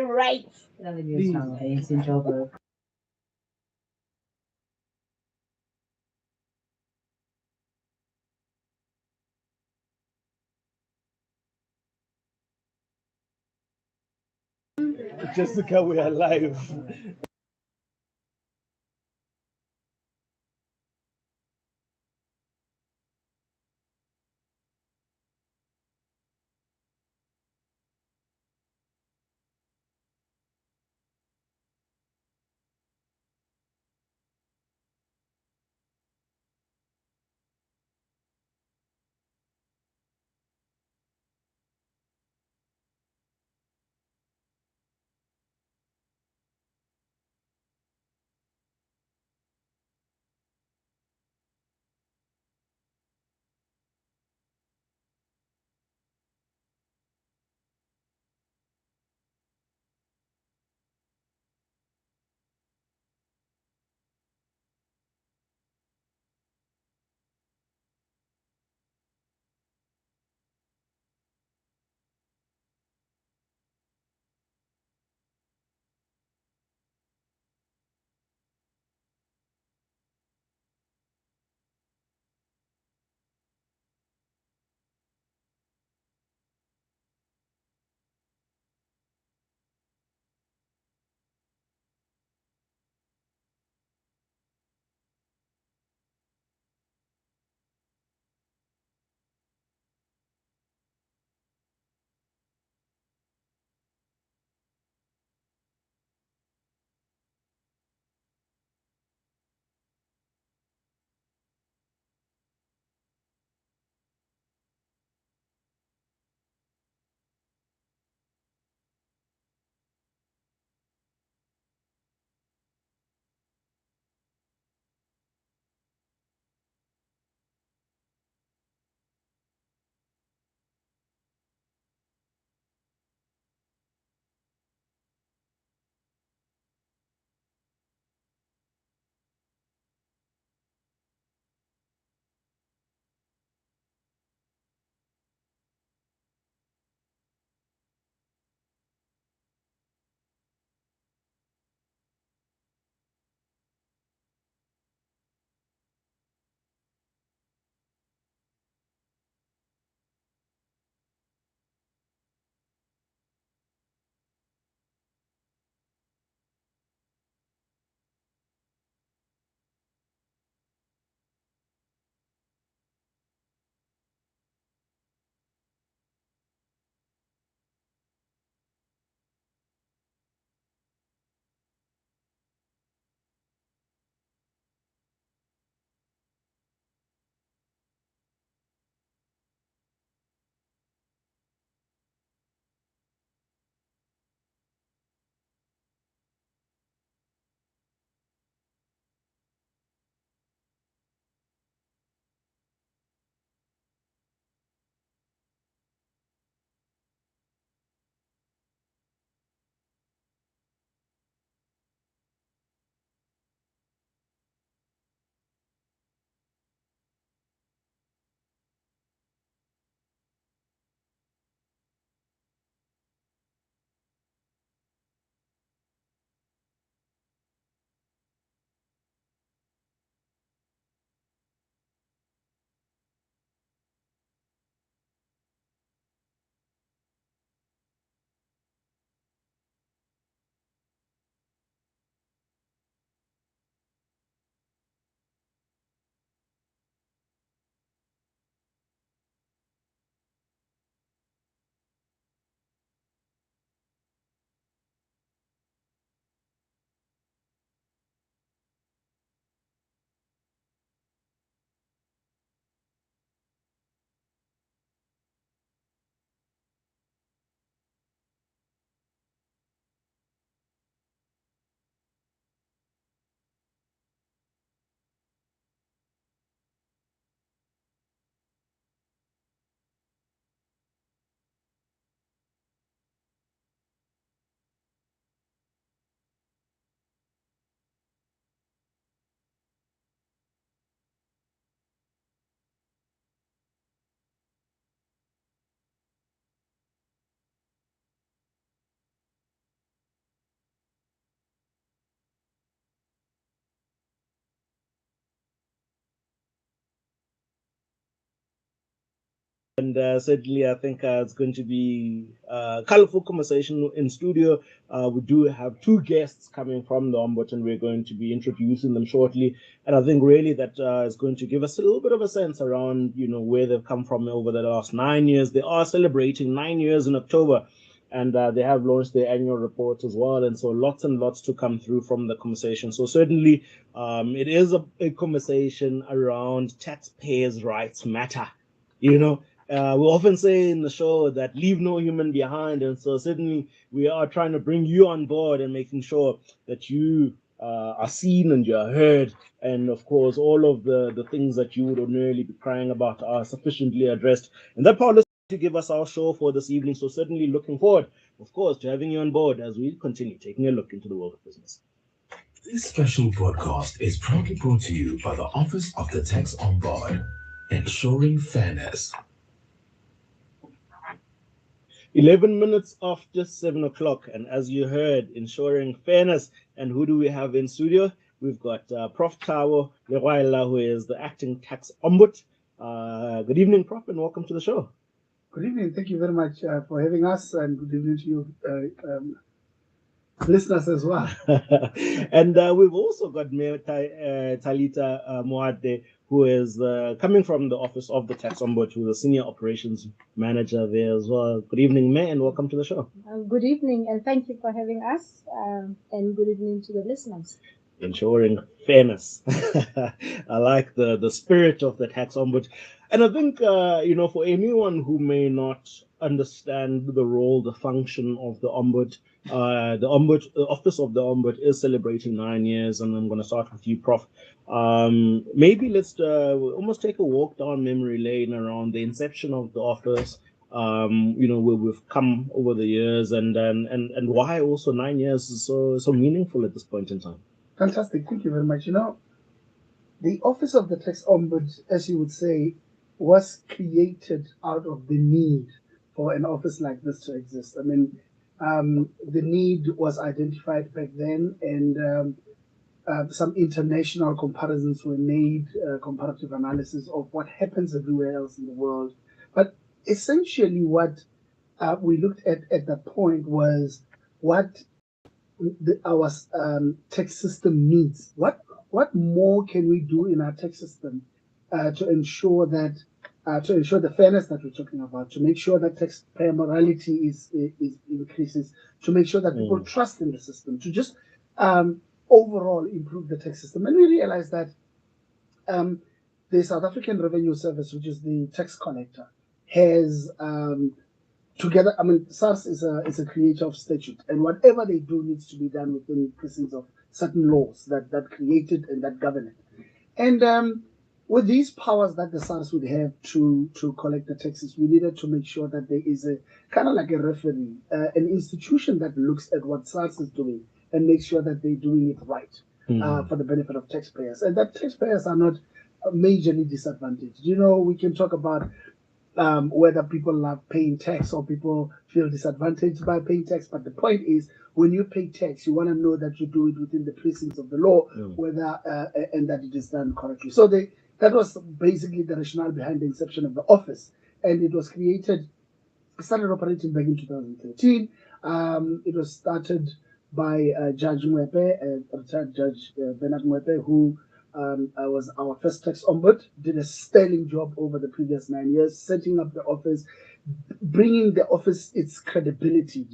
Right. Jessica, we are live. And certainly, I think it's going to be a colorful conversation in studio. We do have two guests coming from the Ombud, and we're going to be introducing them shortly. And I think really that is going to give us a little bit of a sense around, where they've come from over the last 9 years. They are celebrating 9 years in October, and they have launched their annual report as well. And so lots and lots to come through from the conversation. So certainly, it is a conversation around taxpayers' rights matter. We often say in the show that leave no human behind, and so certainly we are trying to bring you on board and making sure that you are seen and you are heard, and of course all of the things that you would ordinarily be crying about are sufficiently addressed. And that part is to give us our show for this evening. So certainly looking forward, of course, to having you on board as we continue taking a look into the world of business. This special broadcast is proudly brought to you by the Office of the Tax Ombud, ensuring fairness. 11 minutes after 7 o'clock, and as you heard, ensuring fairness. And who do we have in studio? We've got Prof. Thabo Legwaila, who is the Acting Tax Ombud. Good evening, Prof, and welcome to the show. Good evening. Thank you very much for having us, and good evening to you listeners as well. And we've also got Mayor Talita Moade, who is coming from the Office of the Tax Ombud, who's a Senior Operations Manager there as well. Good evening, Mayor, and welcome to the show. Good evening, and thank you for having us, and good evening to the listeners. Ensuring fairness. I like the spirit of the Tax Ombud. And I think, for anyone who may not understand the role, the function of the Ombud, the Office of the Ombud is celebrating 9 years, and I'm going to start with you, Prof. Maybe let's almost take a walk down memory lane around the inception of the office. Where we've come over the years, and why also 9 years is so meaningful at this point in time. Fantastic. Thank you very much. The Office of the Tax Ombud, as you would say, was created out of the need for an office like this to exist. I mean, the need was identified back then, and some international comparisons were made, comparative analysis of what happens everywhere else in the world. But essentially what we looked at that point was what our tax system needs. What more can we do in our tax system to ensure the fairness that we're talking about, to make sure that taxpayer morality is increases, to make sure that people trust in the system, to just overall improve the tax system. And we realized that the South African Revenue Service, which is the tax collector, has together, SARS is a creator of statute, and whatever they do needs to be done within the precincts of certain laws that created and that govern it. And with these powers that the SARS would have to collect the taxes, we needed to make sure that there is a kind of like a referee, an institution that looks at what SARS is doing and makes sure that they're doing it right for the benefit of taxpayers, and that taxpayers are not majorly disadvantaged. We can talk about whether people love paying tax or people feel disadvantaged by paying tax. But the point is, when you pay tax, you want to know that you do it within the precincts of the law, whether and that it is done correctly. So that was basically the rationale behind the inception of the office. And it was created, started operating back in 2013. It was started by Judge Mwepe, retired Judge Bernard Mwepe, who was our first tax ombud, did a sterling job over the previous 9 years, setting up the office, bringing the office its credibility,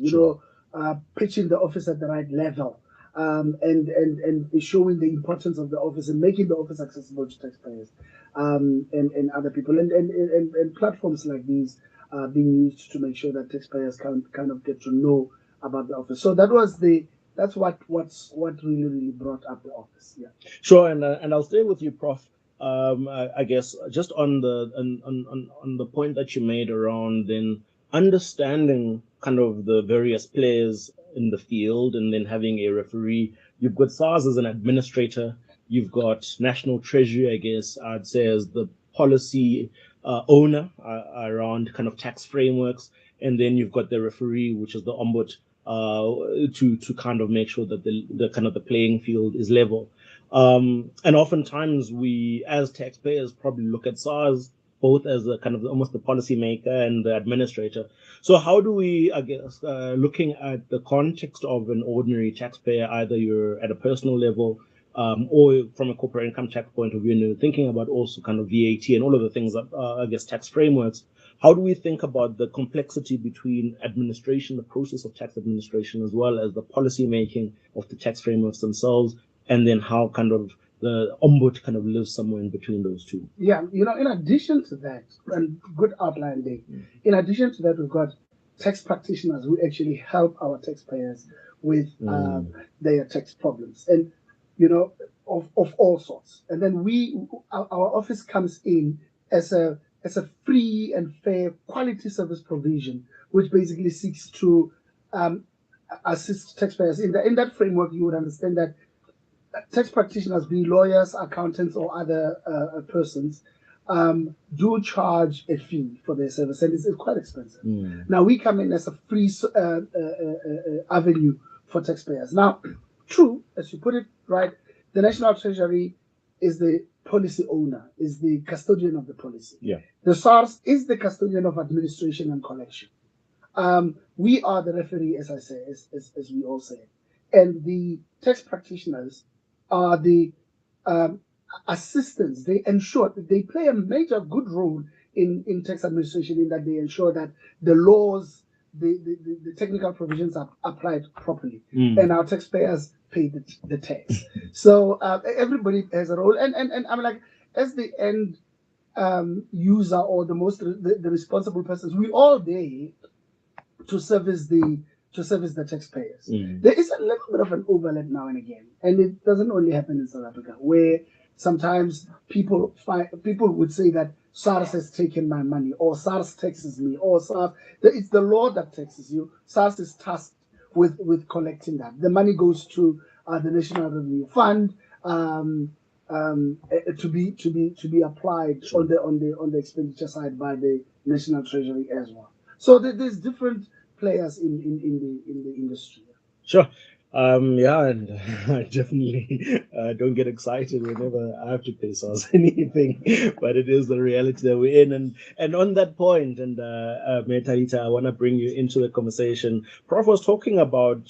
pitching the office at the right level, and showing the importance of the office and making the office accessible to taxpayers and other people, and platforms like these being used to make sure that taxpayers can kind of get to know about the office. So that's what really brought up the office. Yeah. Sure, and I'll stay with you, Prof. I guess just on the point that you made around then understanding kind of the various players in the field, and then having a referee. You've got SARS as an administrator. You've got National Treasury, I guess I'd say, as the policy owner around kind of tax frameworks, and then you've got the referee, which is the ombud, to kind of make sure that the kind of the playing field is level. And oftentimes we, as taxpayers, probably look at SARS both as a kind of almost the policymaker and the administrator. So how do we, I guess, looking at the context of an ordinary taxpayer, either you're at a personal level or from a corporate income tax point of view, and you're thinking about also kind of VAT and all of the things that, I guess, tax frameworks, how do we think about the complexity between administration, the process of tax administration, as well as the policy making of the tax frameworks themselves, and then how kind of the Ombud kind of lives somewhere in between those two? Yeah, in addition to that, and good outline there, in addition to that, we've got tax practitioners who actually help our taxpayers with their tax problems, and of all sorts. And then our office comes in as a free and fair quality service provision, which basically seeks to assist taxpayers. In that framework, you would understand that tax practitioners, be lawyers, accountants, or other persons, do charge a fee for their service, and it's quite expensive. Now, we come in as a free avenue for taxpayers. Now, true, as you put it right, the National Treasury is the policy owner, is the custodian of the policy. Yeah. The SARS is the custodian of administration and collection. We are the referee, as I say, as we all say. And the tax practitioners are the assistants. They ensure that they play a major good role in tax administration, in that they ensure that the laws, the technical provisions are applied properly, and our taxpayers pay the tax. So everybody has a role, and I'm like, as the end user or the responsible persons, we all there to service the taxpayers. There is a little bit of an overlap now and again, and it doesn't only happen in South Africa, where sometimes people would say that SARS has taken my money, or SARS taxes me, or SARS. It's the law that taxes you. SARS is tasked with collecting that. The money goes to the National Revenue Fund to be applied on the expenditure side by the National Treasury as well. So there's different players in the industry. Sure. Yeah, and I definitely don't get excited whenever I have to pay SARS anything, but it is the reality that we're in. And on that point, and Metalita, I want to bring you into the conversation. Prof was talking about,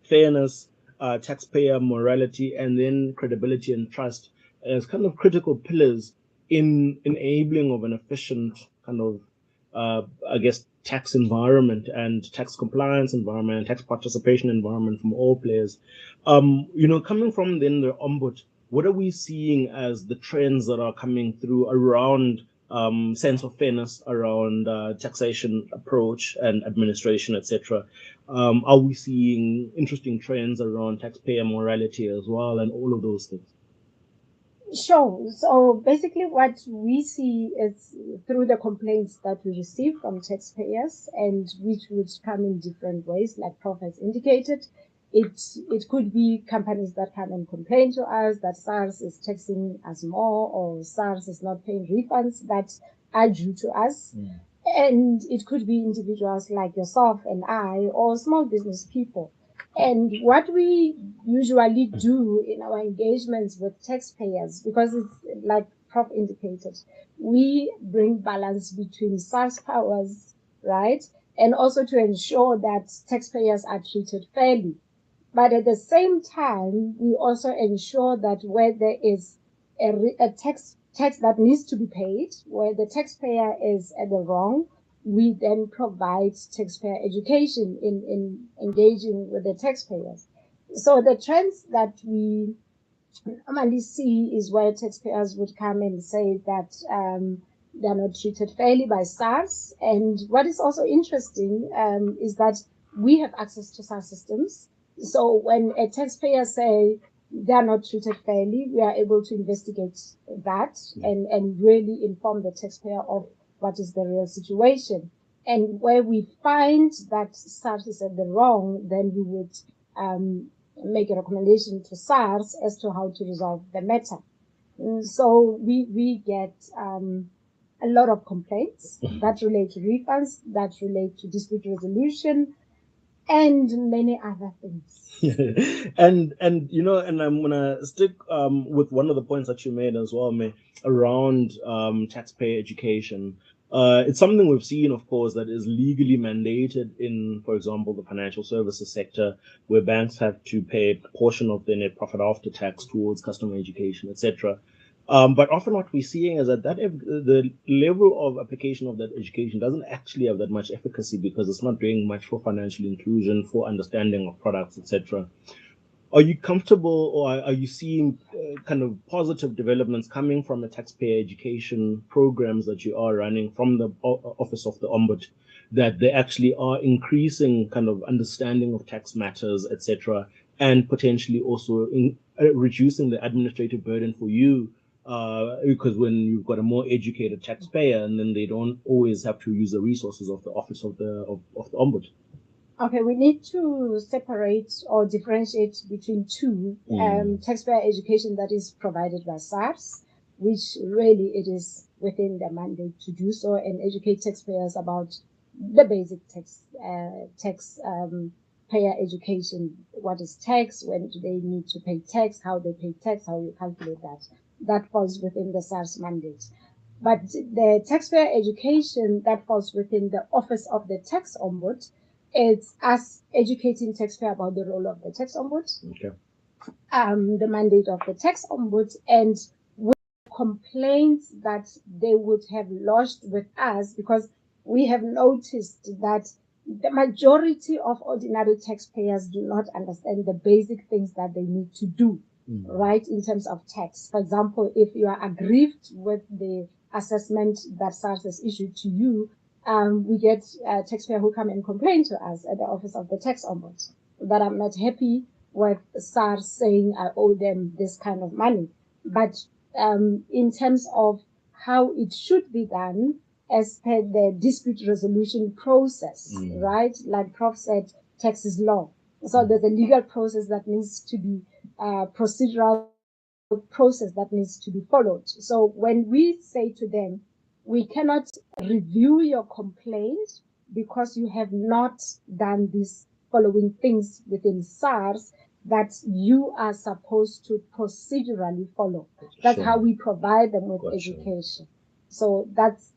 fairness, taxpayer morality, and then credibility and trust as kind of critical pillars in enabling of an efficient kind of, I guess, tax environment and tax compliance environment and tax participation environment from all players. Coming from then the Ombud, what are we seeing as the trends that are coming through around sense of fairness, around taxation approach and administration, etc.? Are we seeing interesting trends around taxpayer morality as well, and all of those things? Sure. So basically what we see is through the complaints that we receive from taxpayers, and which would come in different ways, like Prof has indicated. It could be companies that come and complain to us that SARS is taxing us more, or SARS is not paying refunds that are due to us. And it could be individuals like yourself and I, or small business people. And what we usually do in our engagements with taxpayers, because it's like Prof indicated, we bring balance between SARS powers, right? And also to ensure that taxpayers are treated fairly. But at the same time, we also ensure that where there is a tax that needs to be paid, where the taxpayer is at the wrong, we then provide taxpayer education in engaging with the taxpayers. So the trends that we normally see is where taxpayers would come and say that they're not treated fairly by SARS. And what is also interesting is that we have access to SARS systems. So when a taxpayer say they're not treated fairly, we are able to investigate that and really inform the taxpayer of what is the real situation. And where we find that SARS is at the wrong, then we would make a recommendation to SARS as to how to resolve the matter. So we get a lot of complaints that relate to refunds, that relate to dispute resolution, and many other things. And you know, and I'm gonna stick with one of the points that you made as well, May, around taxpayer education. It's something we've seen, of course, that is legally mandated in, for example, the financial services sector, where banks have to pay a portion of their net profit after tax towards customer education, etc. But often what we're seeing is that the level of application of that education doesn't actually have that much efficacy because it's not doing much for financial inclusion, for understanding of products, etc. Are you comfortable, or are you seeing kind of positive developments coming from the taxpayer education programs that you are running from the Office of the Ombud, that they actually are increasing kind of understanding of tax matters, etc., and potentially also reducing the administrative burden for you? Because when you've got a more educated taxpayer, and then they don't always have to use the resources of the Office of the Ombud. Okay, we need to separate or differentiate between two taxpayer education that is provided by SARS, which really it is within their mandate to do so and educate taxpayers about the basic tax payer education. What is tax? When do they need to pay tax? How they pay tax? How you calculate that? That falls within the SARS mandate. But the taxpayer education that falls within the Office of the Tax Ombud, it's us educating taxpayer about the role of the tax ombud, Okay. The mandate of the tax ombud, and with complaints that they would have lodged with us, because we have noticed that the majority of ordinary taxpayers do not understand the basic things that they need to do, right, in terms of tax. For example, if you are aggrieved with the assessment that SARS has issued to you, we get taxpayers who come and complain to us at the Office of the Tax Ombud that I'm not happy with SARS saying I owe them this kind of money. But in terms of how it should be done as per the dispute resolution process, right? Like Prof said, tax is law. So there's a legal process that needs to be procedural process that needs to be followed. So when we say to them, we cannot review your complaint because you have not done these following things within SARS that you are supposed to procedurally follow. That's how we provide them with education. So that's,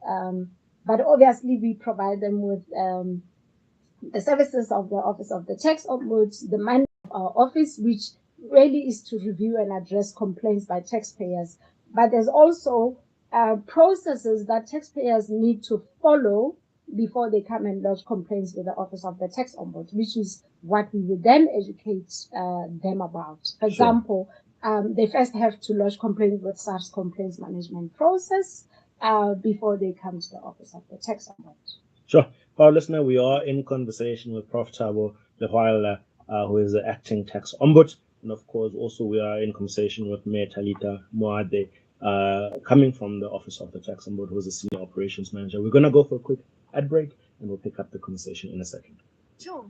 but obviously we provide them with the services of the Office of the Tax Ombud, the mandate of our office, which really is to review and address complaints by taxpayers. But there's also processes that taxpayers need to follow before they come and lodge complaints with the Office of the Tax Ombud, which is what we will then educate them about. For example, they first have to lodge complaints with SARS complaints management process before they come to the Office of the Tax Ombud. Sure. For our listener, we are in conversation with Prof. Thabo Legwaila, who is the Acting Tax Ombud. And of course, also we are in conversation with Mayor Talita Moade, coming from the Office of the Tax Ombud, who is a Senior Operations Manager. We're going to go for a quick ad break, and we'll pick up the conversation in a second. Sure.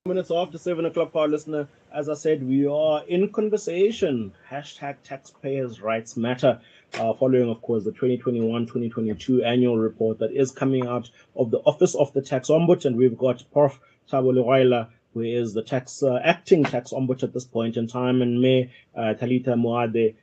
Minutes after 7 o'clock, our listener. As I said, we are in conversation. Hashtag taxpayers' rights matter. Following, of course, the 2021-2022 annual report that is coming out of the Office of the Tax Ombud, and we've got Prof. Thabo Legwaila, who is the acting tax ombud at this point in time, and May Talita Moade,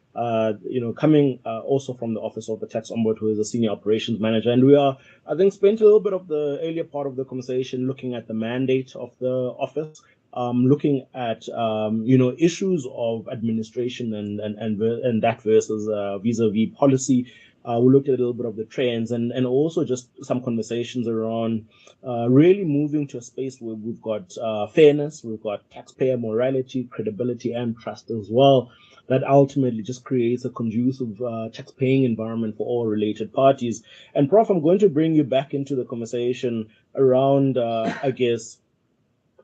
coming also from the Office of the Tax Ombud, who is a senior operations manager. And we are, I think, spent a little bit of the earlier part of the conversation looking at the mandate of the office, looking at issues of administration and that versus vis-a-vis policy. We looked at a little bit of the trends and also just some conversations around really moving to a space where we've got fairness, we've got taxpayer morality, credibility, and trust as well. That ultimately just creates a conducive tax-paying environment for all related parties. And Prof, I'm going to bring you back into the conversation around, I guess,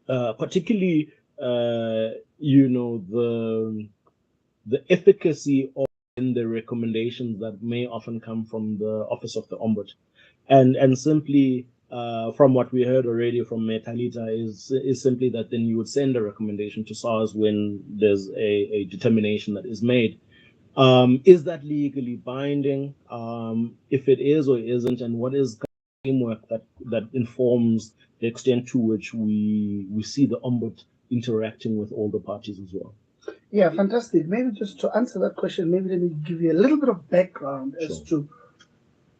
particularly, the efficacy of in the recommendations that may often come from the Office of the Ombud, and simply from what we heard already from Metalita is simply that then you would send a recommendation to SARS when there's a determination that is made. Is that legally binding? If it is or isn't, and what is the framework that informs the extent to which we see the Ombud interacting with all the parties as well? Yeah, fantastic. Maybe just to answer that question, maybe let me give you a little bit of background as to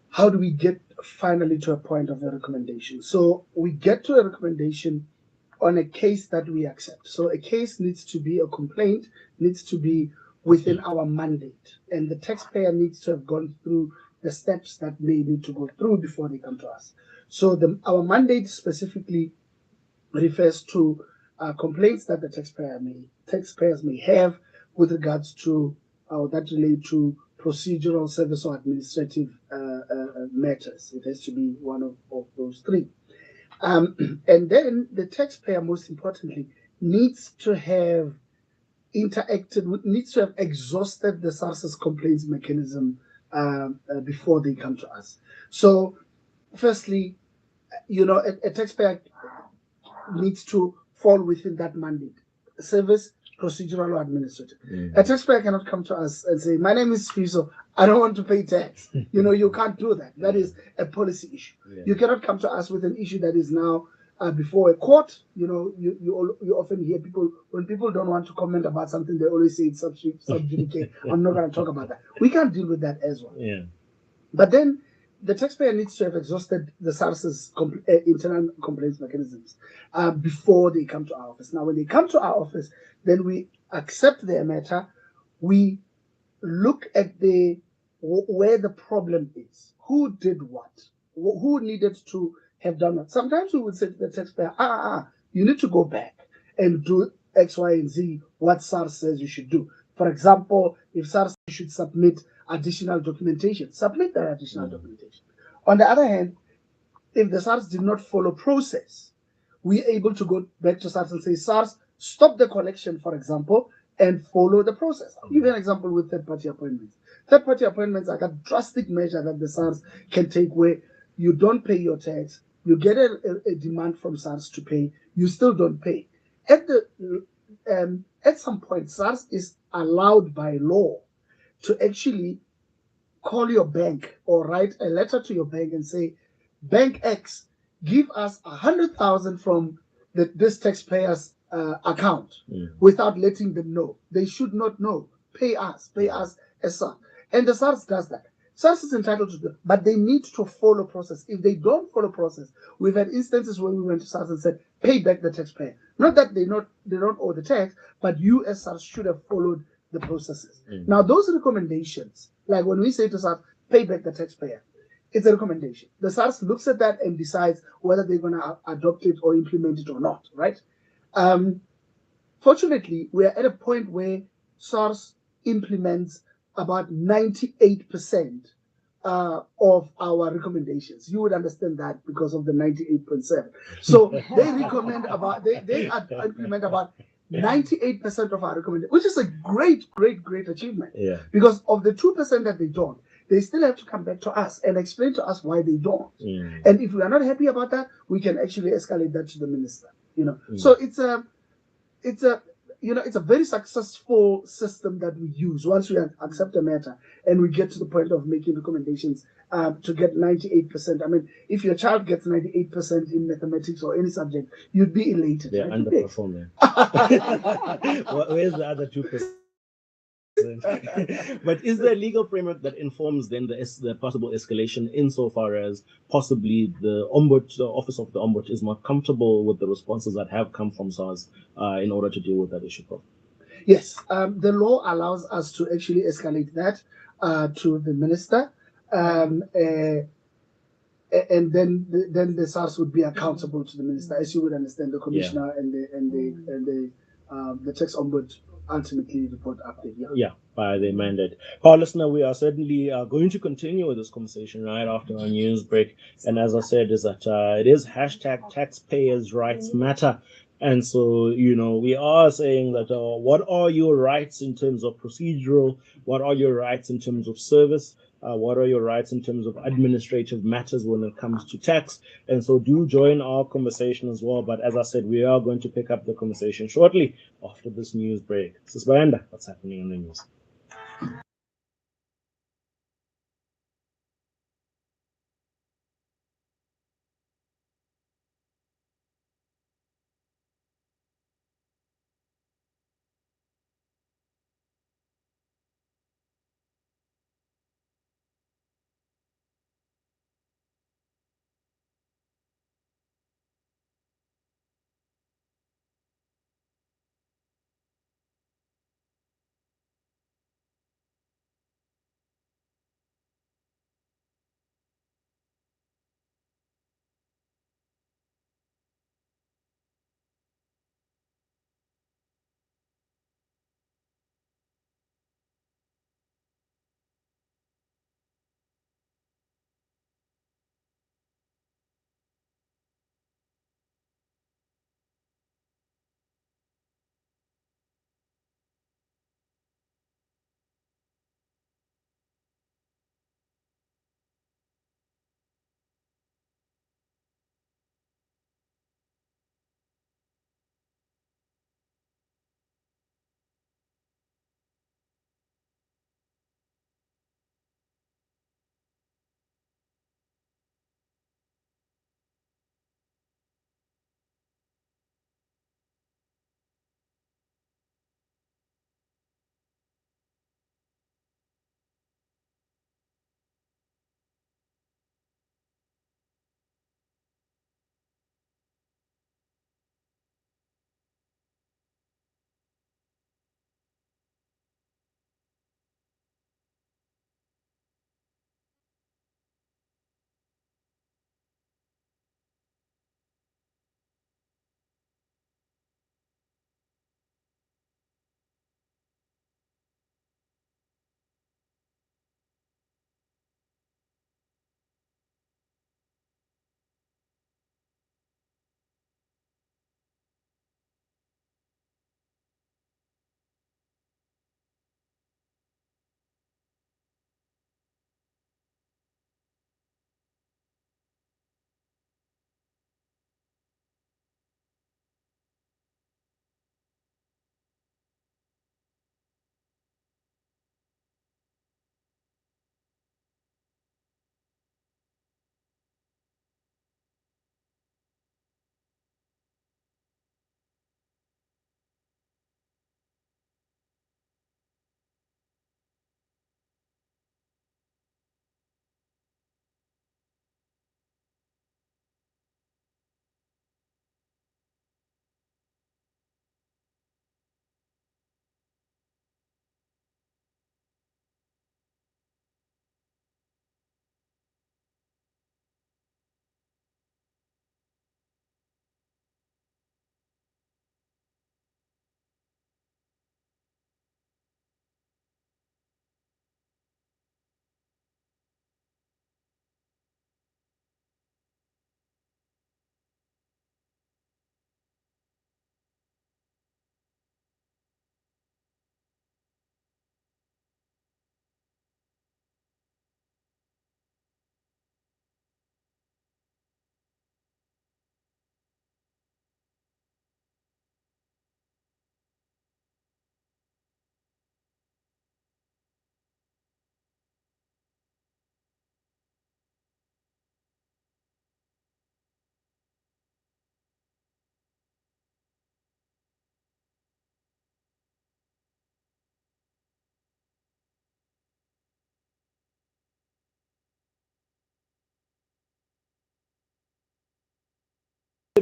how do we get finally to a point of a recommendation. So we get to a recommendation on a case that we accept. So a case needs to be a complaint, needs to be within our mandate, and the taxpayer needs to have gone through the steps that they need to go through before they come to us. So our mandate specifically refers to complaints that the taxpayers may have with regards to that relate to procedural, service, or administrative matters. It has to be one of those three. And then the taxpayer, most importantly, needs to have needs to have exhausted the SARS complaints mechanism before they come to us. So, firstly, a taxpayer needs to fall within that mandate: service, procedural, or administrative. A taxpayer cannot come to us and say, "My name is Sifiso, I don't want to pay tax." You can't do that. That is a policy issue. You cannot come to us with an issue that is now before a court. You often hear people, when people don't want to comment about something, they always say it's sub judice. I'm not going to talk about that. We can't deal with that as well. But then the taxpayer needs to have exhausted the SARS's internal complaints mechanisms before they come to our office. Now, when they come to our office, then we accept their matter. We look at where the problem is, who did what, who needed to have done what. Sometimes we would say to the taxpayer, you need to go back and do X, Y, and Z, what SARS says you should do. For example, if SARS should submit additional documentation, submit that additional documentation. On the other hand, if the SARS did not follow process, we're able to go back to SARS and say, SARS, stop the collection, for example, and follow the process. I'll give you an example with third-party appointments. Third-party appointments are a drastic measure that the SARS can take where you don't pay your tax, you get a demand from SARS to pay, you still don't pay. At some point, SARS is allowed by law to actually call your bank or write a letter to your bank and say, Bank X, give us 100,000 from this taxpayer's account without letting them know. They should not know. Pay us as SARS. And the SARS does that. SARS is entitled to do that, but they need to follow process. If they don't follow process, we've had instances where we went to SARS and said, pay back the taxpayer. Not that they don't owe the tax, but you as SARS should have followed the processes. Now, those recommendations, like when we say to SARS, pay back the taxpayer, it's a recommendation. The SARS looks at that and decides whether they're going to adopt it or implement it or not, right? Fortunately, we are at a point where SARS implements about 98% of our recommendations. You would understand that because of the 98.7. So they recommend they implement about 98% of our recommendations, which is a great achievement. Because of the 2% that they don't, they still have to come back to us and explain to us why they don't. And if we are not happy about that, we can actually escalate that to the minister. So it's a it's a very successful system that we use once we accept a matter and we get to the point of making recommendations to get 98%. I mean, if your child gets 98% in mathematics or any subject, you'd be elated. They're right? underperforming. Where's the other 2%? But is there a legal framework that informs then the possible escalation insofar as possibly the office of the Ombud is more comfortable with the responses that have come from SARS in order to deal with that issue, Prof? Yes, the law allows us to actually escalate that to the minister, and then the SARS would be accountable to the minister, as you would understand. The commissioner and the tax ombud ultimately report update. Yeah, by the mandate. Our listener, we are certainly going to continue with this conversation right after our news break. And as I said, is that it is hashtag taxpayers' rights matter. And so, we are saying that what are your rights in terms of procedural? What are your rights in terms of service? What are your rights in terms of administrative matters when it comes to tax? And so do join our conversation as well. But as I said, we are going to pick up the conversation shortly after this news break. Sis Bayanda, what's happening in the news?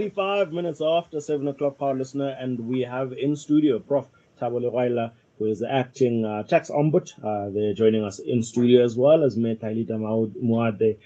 35 minutes after 7 o'clock, power listener, and we have in studio Prof. Thabo Legwaila, who is the acting tax ombud. They're joining us in studio, as well as Metalita Muade,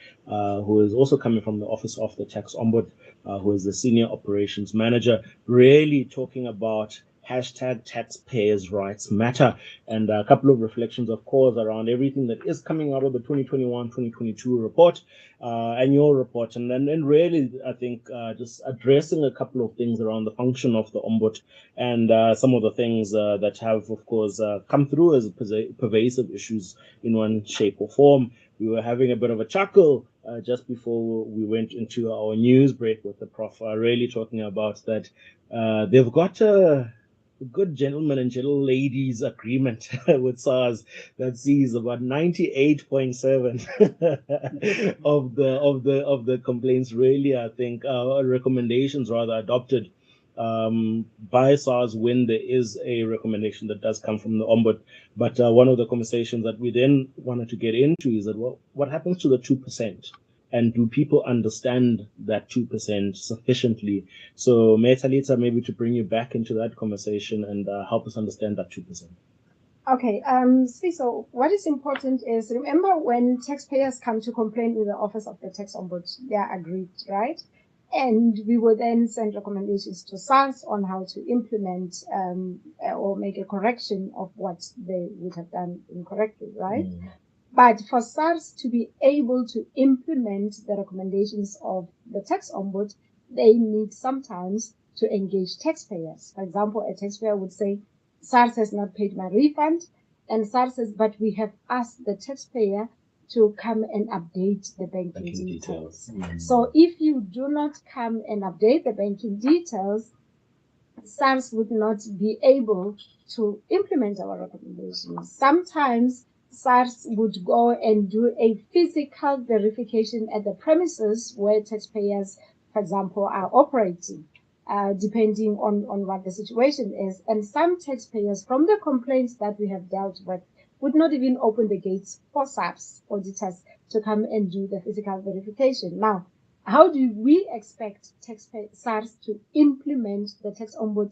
who is also coming from the office of the tax ombud, who is the senior operations manager, really talking about hashtag taxpayers' rights matter, and a couple of reflections, of course, around everything that is coming out of the 2021-2022 report, annual report, and then really, I think, just addressing a couple of things around the function of the ombud, and some of the things that have, of course, come through as pervasive issues in one shape or form. We were having a bit of a chuckle just before we went into our news break with the Prof, really talking about that they've got a good gentleman and gentle ladies agreement with SARS that sees about 98.7 of the complaints really, I think, recommendations rather adopted by SARS when there is a recommendation that does come from the ombud. But one of the conversations that we then wanted to get into is that, well, what happens to the 2%? And do people understand that 2% sufficiently? So, Metalita, maybe to bring you back into that conversation and help us understand that 2%. Okay, so what is important is, remember, when taxpayers come to complain with the Office of the Tax Ombud, they are agreed, right? And we will then send recommendations to SARS on how to implement or make a correction of what they would have done incorrectly, right? But for SARS to be able to implement the recommendations of the tax ombud, they need sometimes to engage taxpayers. For example, a taxpayer would say, SARS has not paid my refund, and SARS says, but we have asked the taxpayer to come and update the banking details. So if you do not come and update the banking details, SARS would not be able to implement our recommendations. Sometimes SARS would go and do a physical verification at the premises where taxpayers, for example, are operating, depending on what the situation is. And some taxpayers, from the complaints that we have dealt with, would not even open the gates for SARS auditors to come and do the physical verification. Now, how do we expect SARS to implement the tax ombud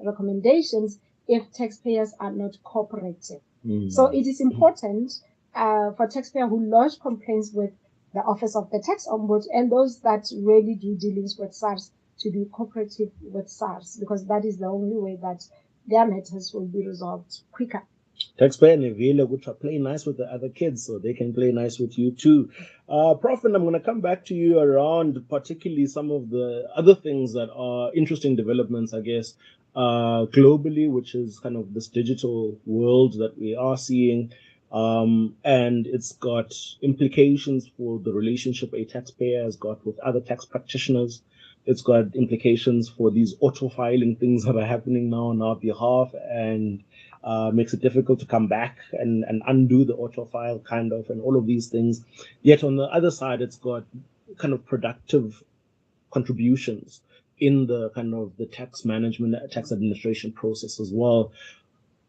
recommendations if taxpayers are not cooperative? So it is important for taxpayers who lodge complaints with the Office of the Tax Ombud and those that really do dealings with SARS to be cooperative with SARS, because that is the only way that their matters will be resolved quicker. Taxpayer Neville would play nice with the other kids so they can play nice with you too. Prof, and I'm going to come back to you around particularly some of the other things that are interesting developments, I guess, globally, which is kind of this digital world that we are seeing. And it's got implications for the relationship a taxpayer has got with other tax practitioners. It's got implications for these auto-filing things that are happening now on our behalf, and makes it difficult to come back and undo the auto-file, kind of, and all of these things. Yet on the other side, it's got kind of productive contributions in the kind of the tax management, tax administration process as well.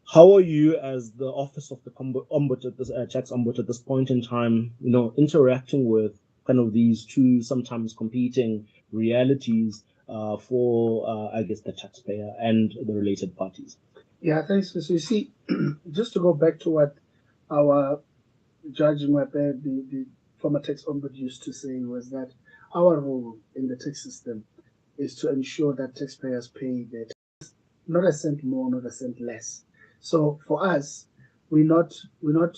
How are you, as the Office of the Ombud at this tax ombud at this point in time, interacting with kind of these two sometimes competing realities for, I guess, the taxpayer and the related parties? Yeah, thanks. So you see, just to go back to what our Judge Mwape, the former tax ombud, used to say, was that our role in the tax system is to ensure that taxpayers pay their tax, not a cent more, not a cent less. So for us, we're not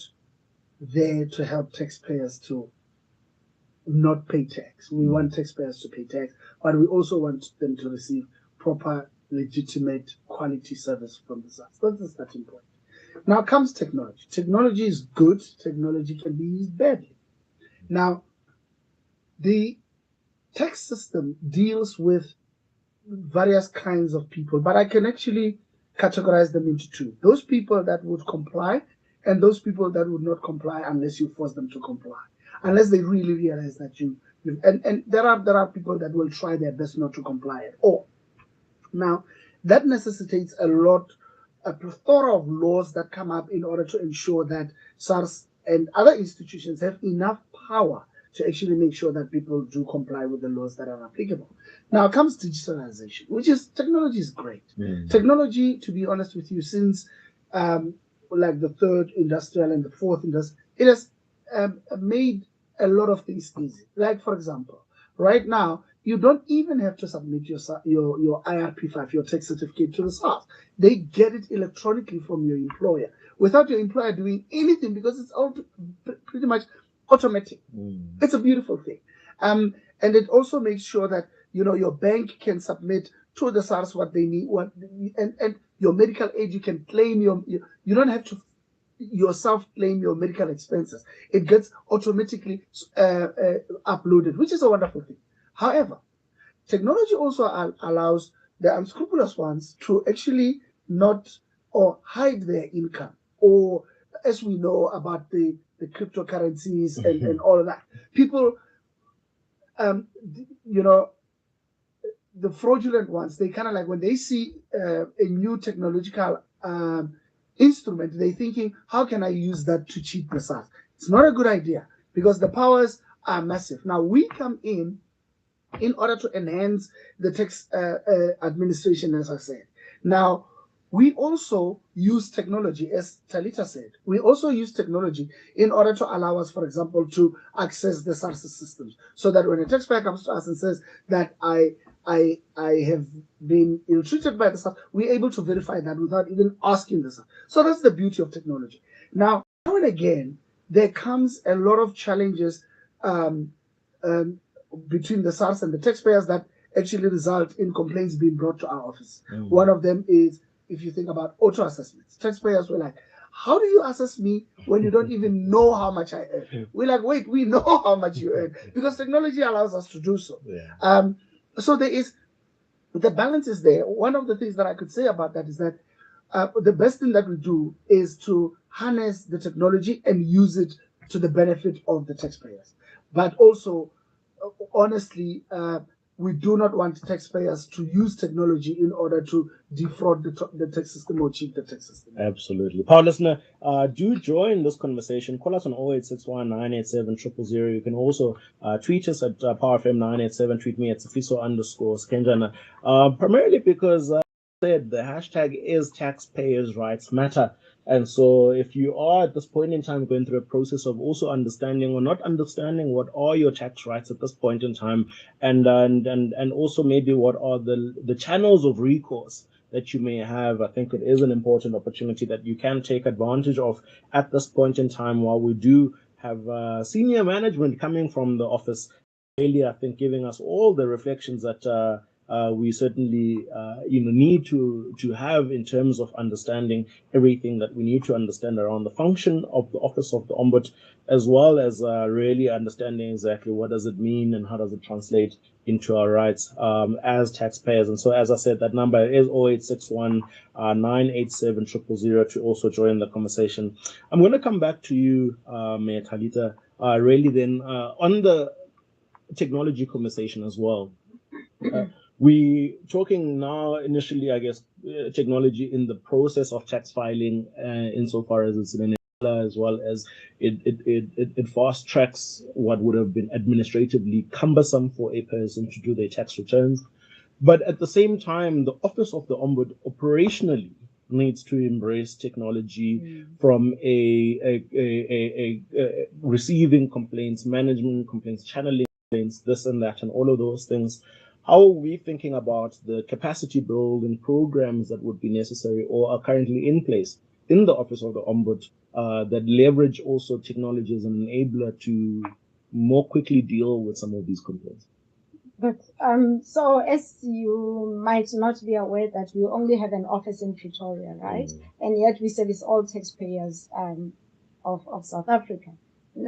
there to help taxpayers to not pay tax. We want taxpayers to pay tax, but we also want them to receive proper, legitimate, quality service from the SARS. That's the starting point. Now comes technology. Technology is good. Technology can be used badly. Now, the tax system deals with various kinds of people, but I can actually categorize them into two. Those people that would comply and those people that would not comply unless you force them to comply, unless they really realize that and there are people that will try their best not to comply at all. Now, that necessitates a plethora of laws that come up in order to ensure that SARS and other institutions have enough power to actually make sure that people do comply with the laws that are applicable. Now comes digitalization, which is technology is great. Technology, to be honest with you, since like the third industrial and the fourth industrial, it has made a lot of things easy. Like, for example, right now, you don't even have to submit your IRP5, your tax certificate, to the SARS. They get it electronically from your employer without your employer doing anything, because it's all pretty much automatic. It's a beautiful thing. And it also makes sure that your bank can submit to the SARS what they need, and your medical aid, you can claim you don't have to yourself claim your medical expenses. It gets automatically uploaded, which is a wonderful thing. However, technology also allows the unscrupulous ones to actually not or hide their income, or as we know about the cryptocurrencies and all of that. People, the fraudulent ones, they kind of like when they see a new technological instrument, they're thinking, how can I use that to cheat the SARS? It's not a good idea, because the powers are massive. Now, we come in order to enhance the tax administration, as I said. Now, we also use technology, as Talita said. We also use technology in order to allow us, for example, to access the SARS systems, so that when a taxpayer comes to us and says that I have been ill-treated by the SARS, we're able to verify that without even asking the SARS. So that's the beauty of technology. Now and again, there comes a lot of challenges between the SARS and the taxpayers that actually result in complaints being brought to our office. One of them is, if you think about auto assessments, taxpayers were like, how do you assess me when you don't even know how much I earn? We're like, wait, we know how much you earn, because technology allows us to do so. So there is, the balance is there. One of the things that I could say about that is that the best thing that we do is to harness the technology and use it to the benefit of the taxpayers. But also, honestly, we do not want taxpayers to use technology in order to defraud the tax system or cheat the tax system. Absolutely. Power listener, do join this conversation. Call us on 0861 987 000. You can also tweet us at PowerFM987. Tweet me at Sifiso_Skenjana. Primarily because said the hashtag is Taxpayers' Rights Matter. And so if you are at this point in time going through a process of also understanding or not understanding what are your tax rights at this point in time, and also maybe what are the channels of recourse that you may have, I think it is an important opportunity that you can take advantage of at this point in time, while we do have senior management coming from the office, really, I think, giving us all the reflections that we certainly need to have in terms of understanding everything that we need to understand around the function of the Office of the Ombud, as well as really understanding exactly what does it mean and how does it translate into our rights as taxpayers. And so, as I said, that number is 0861 987 000 to also join the conversation. I'm going to come back to you, Mayor Talita, really then on the technology conversation as well. We talking now initially, I guess, technology in the process of tax filing, insofar as it's an enabler, as well as it fast tracks what would have been administratively cumbersome for a person to do their tax returns. But at the same time, the Office of the Ombud operationally needs to embrace technology from a receiving complaints, management complaints, channeling complaints, this and that, and all of those things. How are we thinking about the capacity building programs that would be necessary or are currently in place in the Office of the Ombud that leverage also technology as an enabler to more quickly deal with some of these complaints? But so as you might not be aware that we only have an office in Pretoria, right? And yet we service all taxpayers of South Africa.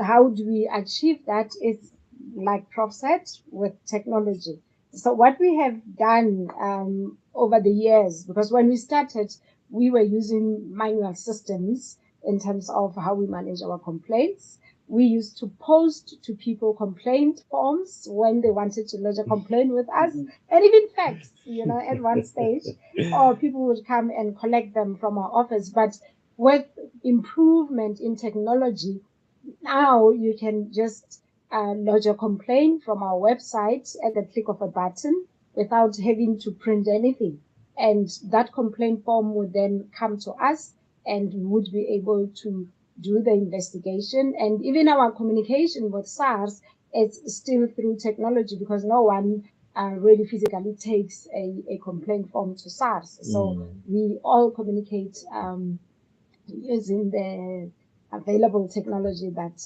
How do we achieve that? It's like Prof said, with technology. So what we have done over the years, because when we started, we were using manual systems in terms of how we manage our complaints. We used to post to people complaint forms when they wanted to lodge a complaint with us, and even fax, at one stage, or people would come and collect them from our office. But with improvement in technology, now you can just lodge a complaint from our website at the click of a button without having to print anything. And that complaint form would then come to us and we would be able to do the investigation. And even our communication with SARS is still through technology because no one really physically takes a complaint form to SARS. So we all communicate using the available technology that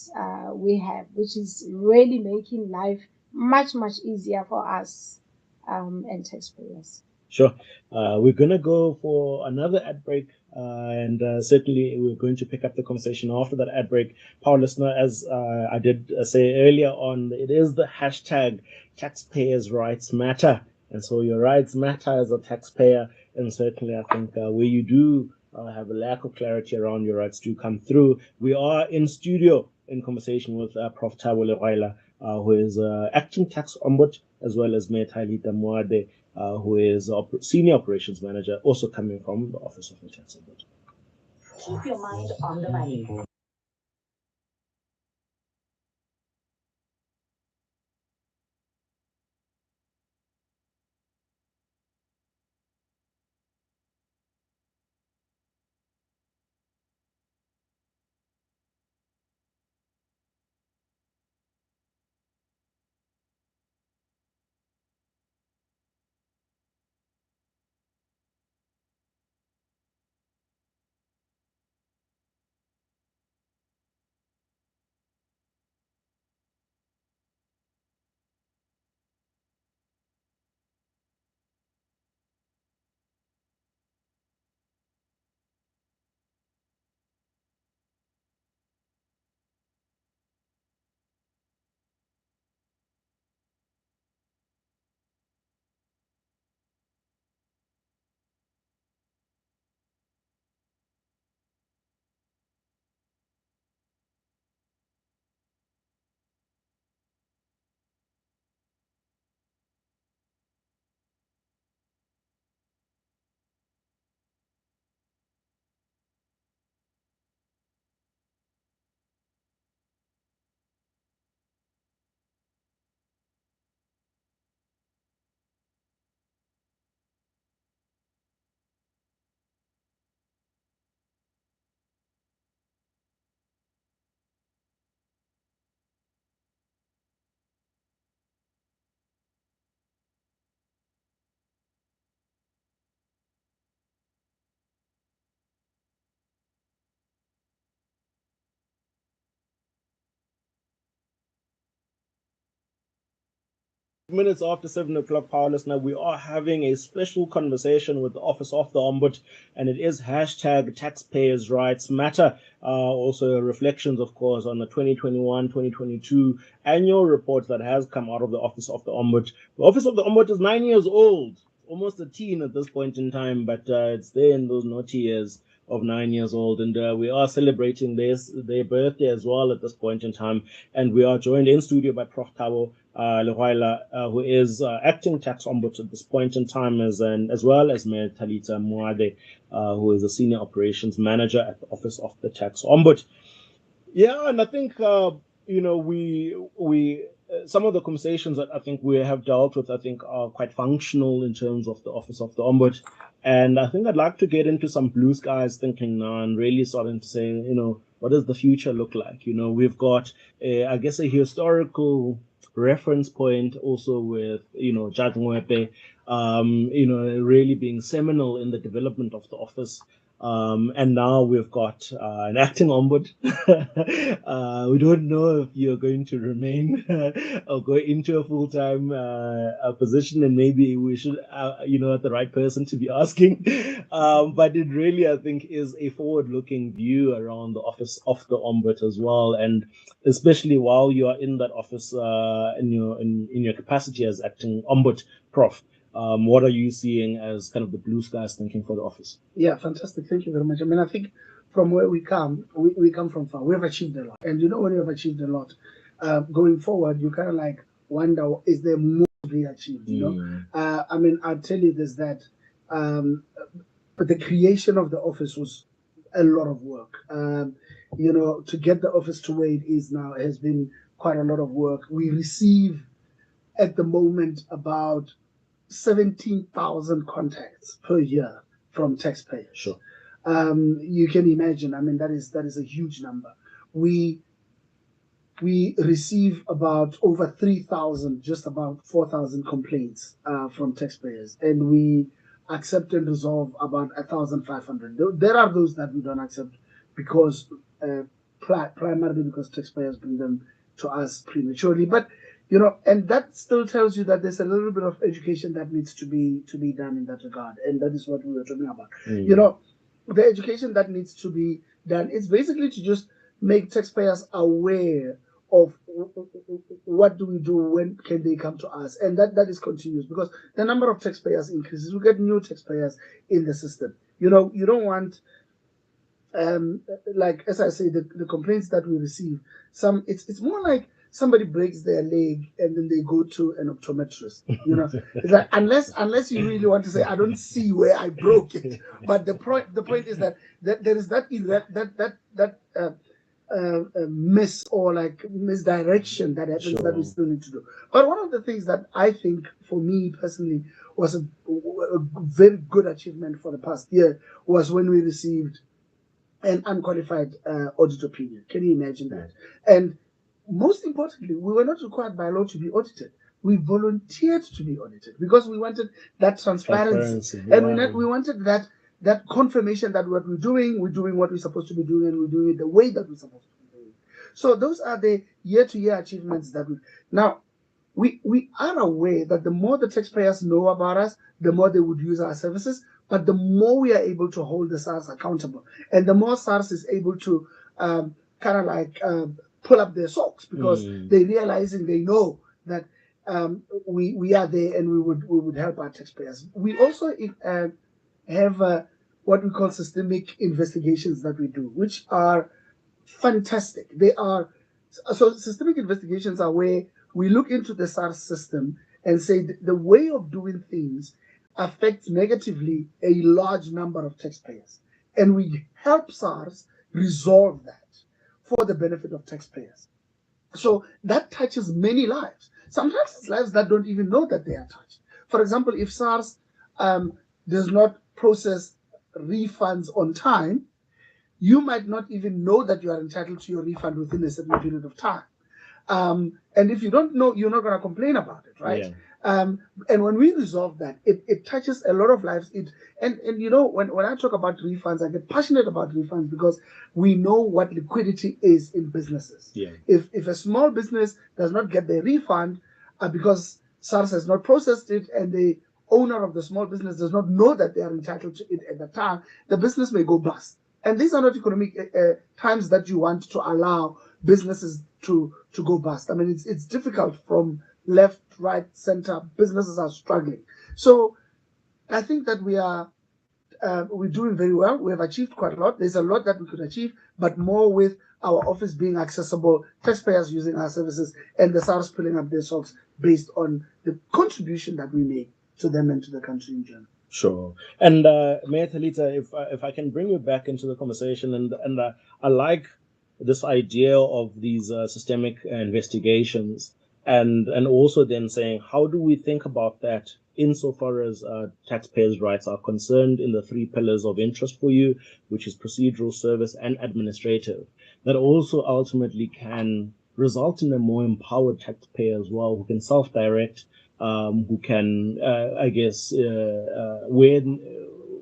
we have, which is really making life much, much easier for us and taxpayers. Sure. We're going to go for another ad break, and certainly we're going to pick up the conversation after that ad break. Power listener, as I did say earlier on, it is the hashtag taxpayers' rights matter. And so your rights matter as a taxpayer. And certainly I think where you do have a lack of clarity around your rights do come through. We are in studio in conversation with Prof. Thabo Legwaila, who is Acting Tax Ombud, as well as Ms. Thalita Muade, who is Senior Operations Manager, also coming from the Office of the Tax Ombud. Keep your mind on the money. Minutes after 7 o'clock, Power listener, we are having a special conversation with the Office of the Ombud, and it is hashtag taxpayers' rights matter. Also reflections, of course, on the 2021-2022 annual report that has come out of the Office of the Ombud. The Office of the Ombud is 9 years old, almost a teen at this point in time, but it's there in those naughty years of 9 years old, and we are celebrating their birthday as well at this point in time. And we are joined in studio by Prof. Thabo Legwaila, who is Acting Tax Ombud at this point in time, as well as Ms. Thalita Muade, who is a Senior Operations Manager at the Office of the Tax Ombud. Yeah, and I think we some of the conversations that I think we have dealt with, I think, are quite functional in terms of the Office of the Ombud. And I think I'd like to get into some blue skies thinking now and really starting to say, what does the future look like? We've got, I guess, a historical reference point also with, Judge Mwepe, really being seminal in the development of the office. And now we've got an acting ombud. We don't know if you're going to remain or go into a full-time position, and maybe we should, the right person to be asking. But it really, I think, is a forward-looking view around the Office of the Ombud as well, and especially while you are in that office in your capacity as acting ombud, Prof. What are you seeing as kind of the blue skies thinking for the office? Yeah, fantastic. Thank you very much. I mean, I think from where we come from far. We've achieved a lot. And when you have achieved a lot, going forward, you kind of like wonder, is there more to be achieved? I mean, I'll tell you this, that the creation of the office was a lot of work. To get the office to where it is now has been quite a lot of work. We receive at the moment about 17,000 contacts per year from taxpayers. Sure. You can imagine. I mean, that is a huge number. We receive about over 3,000, just about 4,000 complaints from taxpayers, and we accept and resolve about 1,500. There are those that we don't accept because primarily because taxpayers bring them to us prematurely. But and that still tells you that there's a little bit of education that needs to be done in that regard, and that is what we were talking about. The education that needs to be done is basically to just make taxpayers aware of what do we do, when can they come to us, and that is continuous, because the number of taxpayers increases. We get new taxpayers in the system. You don't want, like, as I say, the complaints that we receive, it's more like somebody breaks their leg and then they go to an optometrist. It's like, unless you really want to say, I don't see where I broke it. But the point is that there is that miss or like misdirection that happens, that we still need to do. But one of the things that I think, for me personally, was a very good achievement for the past year was when we received an unqualified audit opinion. Can you imagine that? And most importantly, we were not required by law to be audited. We volunteered to be audited because we wanted that transparency. And we wanted that confirmation that what we're doing what we're supposed to be doing, and we're doing it the way that we're supposed to be doing it. So those are the year-to-year achievements that we are aware that the more the taxpayers know about us, the more they would use our services, but the more we are able to hold the SARS accountable, and the more SARS is able to pull up their socks, because they know that we are there, and we would help our taxpayers. We also have what we call systemic investigations that we do, which are fantastic. So systemic investigations are where we look into the SARS system and say the way of doing things affects negatively a large number of taxpayers, and we help SARS resolve that for the benefit of taxpayers. So that touches many lives. Sometimes it's lives that don't even know that they are touched. For example, if SARS does not process refunds on time, you might not even know that you are entitled to your refund within a certain period of time. And if you don't know, you're not going to complain about it, right? Yeah. And when we resolve that, it touches a lot of lives. And when I talk about refunds, I get passionate about refunds because we know what liquidity is in businesses. Yeah. If a small business does not get their refund because SARS has not processed it, and the owner of the small business does not know that they are entitled to it at the time, the business may go bust. And these are not economic times that you want to allow businesses to go bust. I mean, it's difficult from left, right, center. Businesses are struggling. So I think that we're doing very well. We have achieved quite a lot. There's a lot that we could achieve, but more with our office being accessible, taxpayers using our services, and the SARS pulling up their socks based on the contribution that we make to them and to the country in general. Sure. And Mayor Talita, if I can bring you back into the conversation, and I like this idea of these systemic investigations, and also then saying, how do we think about that insofar as taxpayers' rights are concerned in the three pillars of interest for you, which is procedural, service, and administrative, that also ultimately can result in a more empowered taxpayer as well, who can self-direct, who can,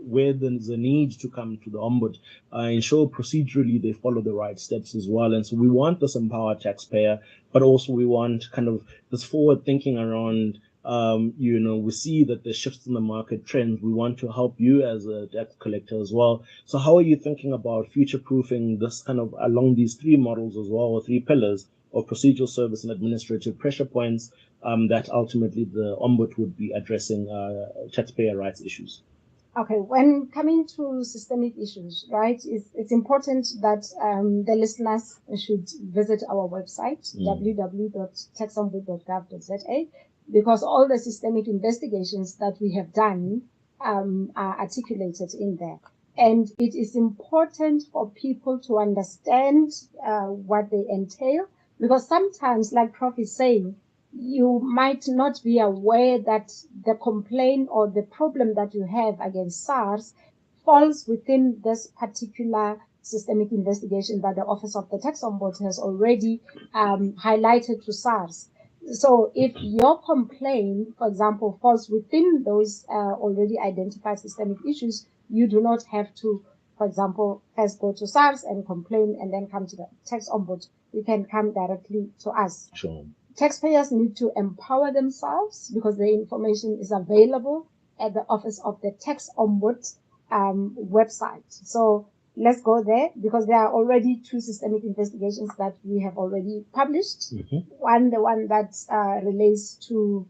where there's a need to come to the Ombud, ensure procedurally they follow the right steps as well. And so we want this empowered taxpayer, but also we want kind of this forward thinking around, we see that there's shifts in the market trends. We want to help you as a debt collector as well. So how are you thinking about future-proofing this kind of along these three models as well, or three pillars of procedural, service, and administrative pressure points that ultimately the Ombud would be addressing taxpayer rights issues? Okay, when coming to systemic issues, right, it's important that the listeners should visit our website, www.taxombud.gov.za, because all the systemic investigations that we have done are articulated in there. And it is important for people to understand what they entail, Because sometimes, like Prof is saying, you might not be aware that the complaint or the problem that you have against SARS falls within this particular systemic investigation that the Office of the Tax Ombud has already highlighted to SARS. So if your complaint, for example, falls within those already identified systemic issues, you do not have to, for example, first go to SARS and complain and then come to the Tax Ombud. You can come directly to us. Sure. Taxpayers need to empower themselves because the information is available at the Office of the Tax Ombud website. So let's go there because there are already 2 systemic investigations that we have already published. Mm-hmm. The one that relates to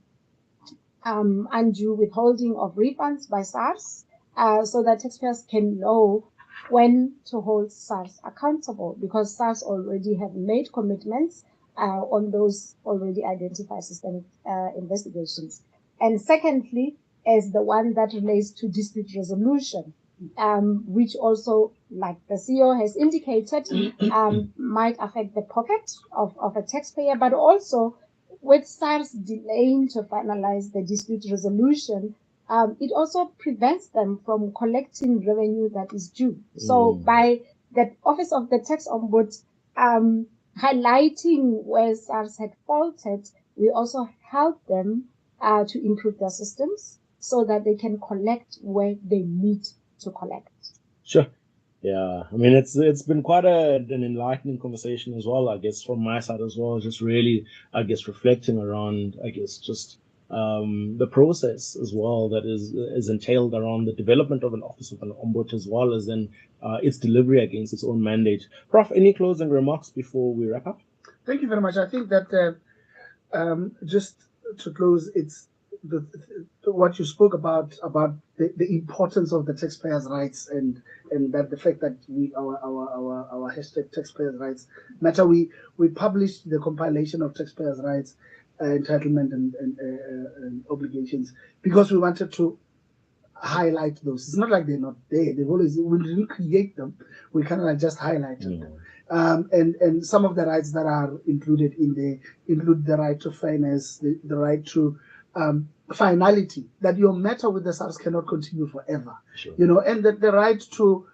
undue withholding of refunds by SARS, so that taxpayers can know when to hold SARS accountable, because SARS already have made commitments on those already identified systemic investigations. And secondly, is the one that relates to dispute resolution, which also, like the CEO has indicated, might affect the pocket of a taxpayer, but also with SARS delaying to finalize the dispute resolution, it also prevents them from collecting revenue that is due. So by the Office of the Tax Ombud highlighting where SARS had faltered, we also help them to improve their systems so that they can collect where they need to collect. Sure. Yeah, I mean, it's been quite an enlightening conversation as well, I guess, from my side as well, just really, I guess, reflecting around, I guess, just the process as well that is entailed around the development of an Office of an Ombud, as well as then its delivery against its own mandate. Prof, any closing remarks before we wrap up? Thank you very much. I think that just to close, it's what you spoke about the importance of the taxpayers' rights and that the fact that our hashtag taxpayers' rights matter. We published the compilation of taxpayers' rights, entitlement and obligations because we wanted to highlight those. It's not like they're not there. We didn't create them. We kind of like just highlighted them. And some of the rights that are included in there include the right to fairness, the right to finality, that your matter with the SARS cannot continue forever. Sure. And the right to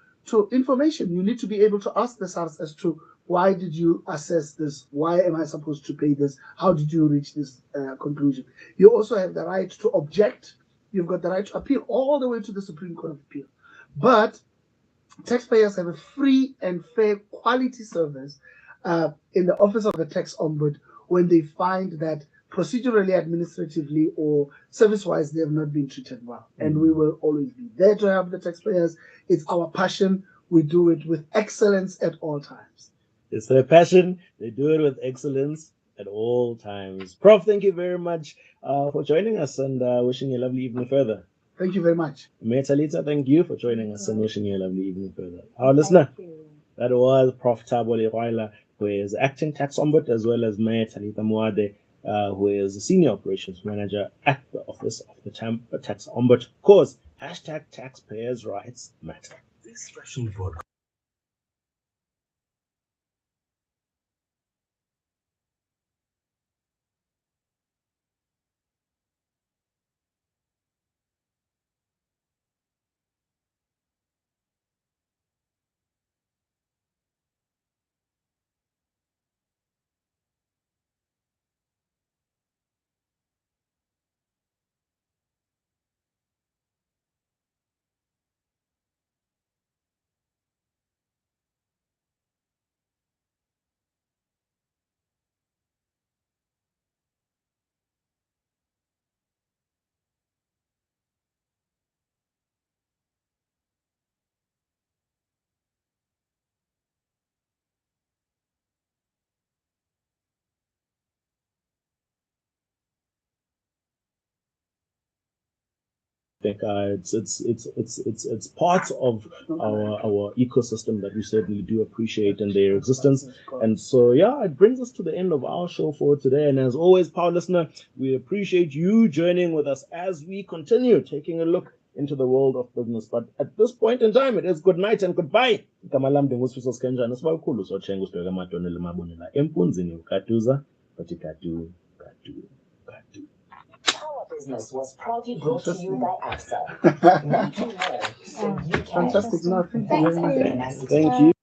information. You need to be able to ask the SARS as to why did you assess this? Why am I supposed to pay this? How did you reach this conclusion? You also have the right to object. You've got the right to appeal all the way to the Supreme Court of Appeal. But taxpayers have a free and fair quality service in the Office of the Tax Ombud when they find that procedurally, administratively, or service-wise, they have not been treated well. And we will always be there to help the taxpayers. It's our passion. We do it with excellence at all times. It's their passion. They do it with excellence at all times. Prof, thank you very much for joining us and wishing you a lovely evening further. Thank you very much. Mayor Talita, thank you for joining us and wishing you a lovely evening further. Our listener, that was Prof. Thabo Legwaila, who is Acting Tax Ombud, as well as Mayor Talita Muade, who is the Senior Operations Manager at the Office of the Tax Ombud. Cause hashtag taxpayers' rights matter. This special podcast. I think it's part of our ecosystem that we certainly do appreciate in their existence. And so yeah, it brings us to the end of our show for today. And as always, power listener, we appreciate you joining with us as we continue taking a look into the world of business. But at this point in time, it is good night and goodbye. Kamalam de Sifiso Skenjana, Swakulu, so Chengus to Gamatonel Mabonilla, Empunzini, Katuza, Patikatu, Katu. Our business was proudly brought to you by AXA. We do more so you can. Fantastic. No, thank you very much. Thank you.